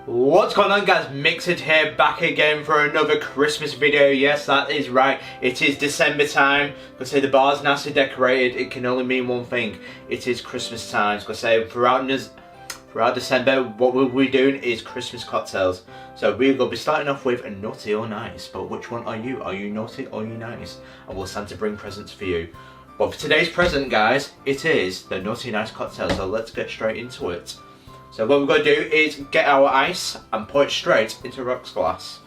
What's going on, guys? Mixed here, back again for another Christmas video. Yes, that is right, it is December time. Gonna say the bar's nicely decorated. It can only mean one thing: it is Christmas time. Gonna say throughout December, what we'll be doing is Christmas cocktails. So we're gonna be starting off with a naughty or nice. But which one are you? Are you naughty or are you nice? And will Santa bring presents for you? But for today's present, guys, it is the naughty nice cocktail. So let's get straight into it. So what we're going to do is get our ice and pour it straight into a rocks glass.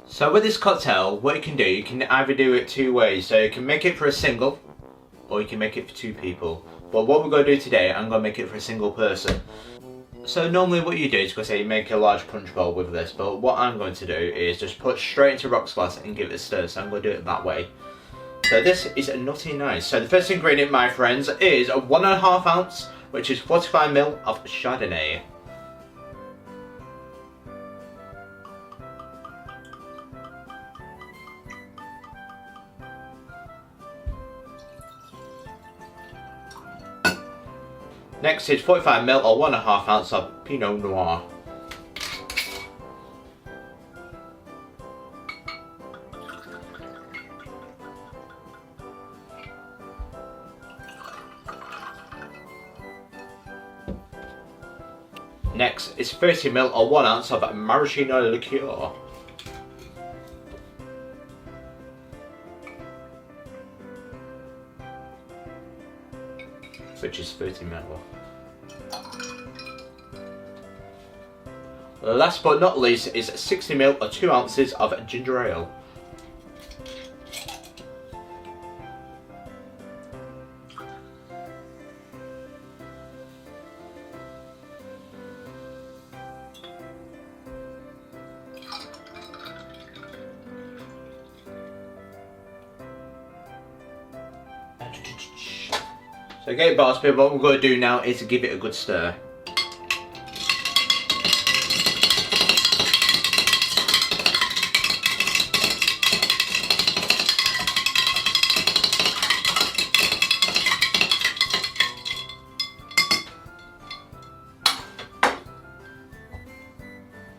So with this cocktail, what you can do, you can either do it two ways. So you can make it for a single, or you can make it for two people. But what we're going to do today, I'm going to make it for a single person. So normally what you do is, you make a large punch bowl with this, but what I'm going to do is just put straight into rocks glass and give it a stir, so I'm going to do it that way. So this is a nutty nice. So the first ingredient, my friends, is a 1.5 ounce, which is 45 ml of Chardonnay. Next is 45 ml or 1.5 ounce of Pinot Noir. Next is 30 ml or 1 ounce of Maraschino Liqueur. Which is 30 ml. Last but not least is 60 ml or 2 ounces of ginger ale. So okay, boss people, what we're going to do now is to give it a good stir.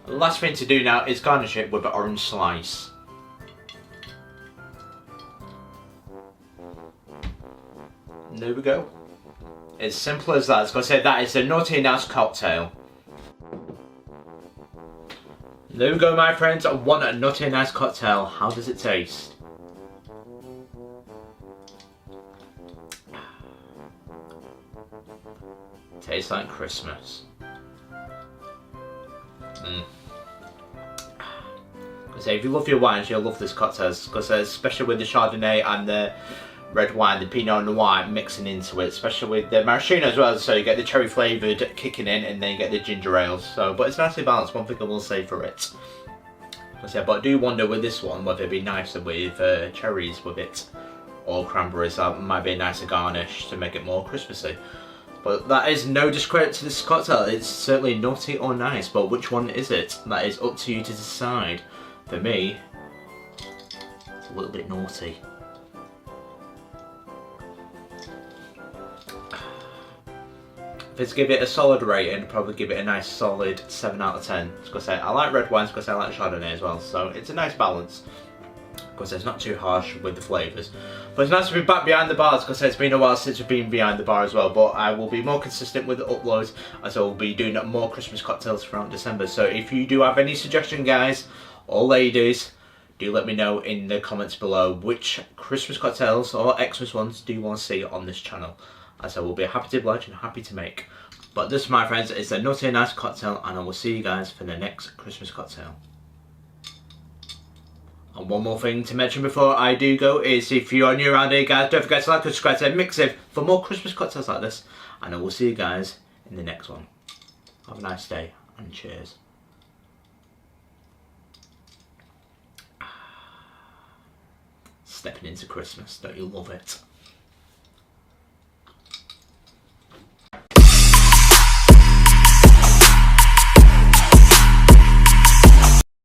The last thing to do now is garnish it with an orange slice. And there we go. As simple as that. I was going to say that is the naughty nice cocktail. There we go, my friends. One naughty nice cocktail. How does it taste? Tastes like Christmas. So if you love your wines, you'll love this cocktail, because especially with the Chardonnay and the red wine, the Pinot Noir mixing into it, especially with the Maraschino as well. So you get the cherry flavoured kicking in, and then you get the ginger ale. So, but it's nicely balanced. One thing I will say for it. But I do wonder with this one whether it'd be nicer with cherries with it, or cranberries. That might be a nicer garnish to make it more Christmassy. But that is no discredit to this cocktail. It's certainly naughty or nice, but which one is it? That is up to you to decide. For me, it's a little bit naughty. If it's give it a solid rating, I'd probably give it a nice solid 7 out of 10. Because I like red wines, because I like Chardonnay as well, so it's a nice balance. Because it's not too harsh with the flavours. But it's nice to be back behind the bars, because it's been a while since we've been behind the bar as well. But I will be more consistent with the uploads, as I will be doing more Christmas cocktails throughout December. So if you do have any suggestion, guys, or ladies, do let me know in the comments below which Christmas cocktails or Xmas ones do you want to see on this channel, as I will be happy to oblige and happy to make. But this, my friends, is a naughty and nice cocktail, and I will see you guys for the next Christmas cocktail. And one more thing to mention before I do go is, if you are new around here, guys, don't forget to like and subscribe to Mix It for more Christmas cocktails like this, and I will see you guys in the next one. Have a nice day and cheers. Stepping into Christmas, don't you love it?